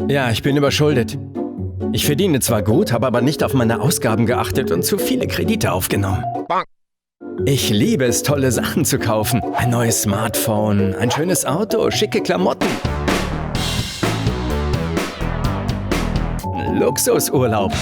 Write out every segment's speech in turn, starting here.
Ja, ich bin überschuldet. Ich verdiene zwar gut, habe aber nicht auf meine Ausgaben geachtet und zu viele Kredite aufgenommen. Ich liebe es, tolle Sachen zu kaufen. Ein neues Smartphone, ein schönes Auto, schicke Klamotten. Luxusurlaub.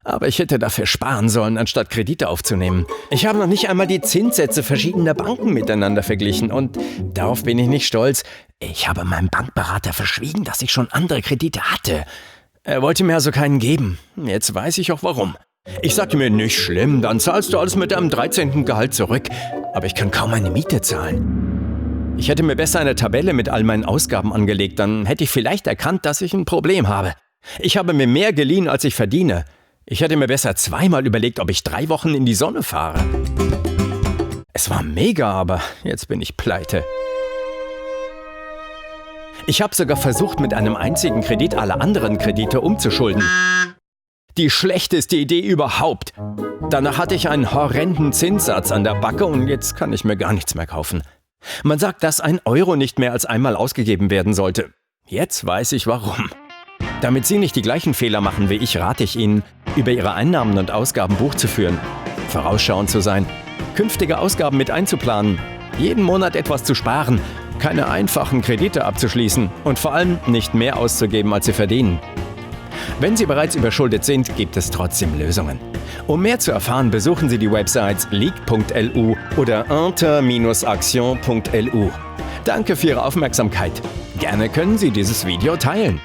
Aber ich hätte dafür sparen sollen, anstatt Kredite aufzunehmen. Ich habe noch nicht einmal die Zinssätze verschiedener Banken miteinander verglichen und darauf bin ich nicht stolz. Ich habe meinem Bankberater verschwiegen, dass ich schon andere Kredite hatte. Er wollte mir also keinen geben. Jetzt weiß ich auch warum. Ich sagte mir, nicht schlimm, dann zahlst du alles mit deinem 13. Gehalt zurück. Aber ich kann kaum meine Miete zahlen. Ich hätte mir besser eine Tabelle mit all meinen Ausgaben angelegt, dann hätte ich vielleicht erkannt, dass ich ein Problem habe. Ich habe mir mehr geliehen, als ich verdiene. Ich hätte mir besser zweimal überlegt, ob ich 3 Wochen in die Sonne fahre. Es war mega, aber jetzt bin ich pleite. Ich habe sogar versucht, mit einem einzigen Kredit alle anderen Kredite umzuschulden. Die schlechteste Idee überhaupt. Danach hatte ich einen horrenden Zinssatz an der Backe und jetzt kann ich mir gar nichts mehr kaufen. Man sagt, dass 1 Euro nicht mehr als einmal ausgegeben werden sollte. Jetzt weiß ich warum. Damit Sie nicht die gleichen Fehler machen wie ich, rate ich Ihnen, über Ihre Einnahmen und Ausgaben Buch zu führen, vorausschauend zu sein, künftige Ausgaben mit einzuplanen, jeden Monat etwas zu sparen, keine einfachen Kredite abzuschließen und vor allem nicht mehr auszugeben, als Sie verdienen. Wenn Sie bereits überschuldet sind, gibt es trotzdem Lösungen. Um mehr zu erfahren, besuchen Sie die Websites leak.lu oder inter-action.lu. Danke für Ihre Aufmerksamkeit. Gerne können Sie dieses Video teilen.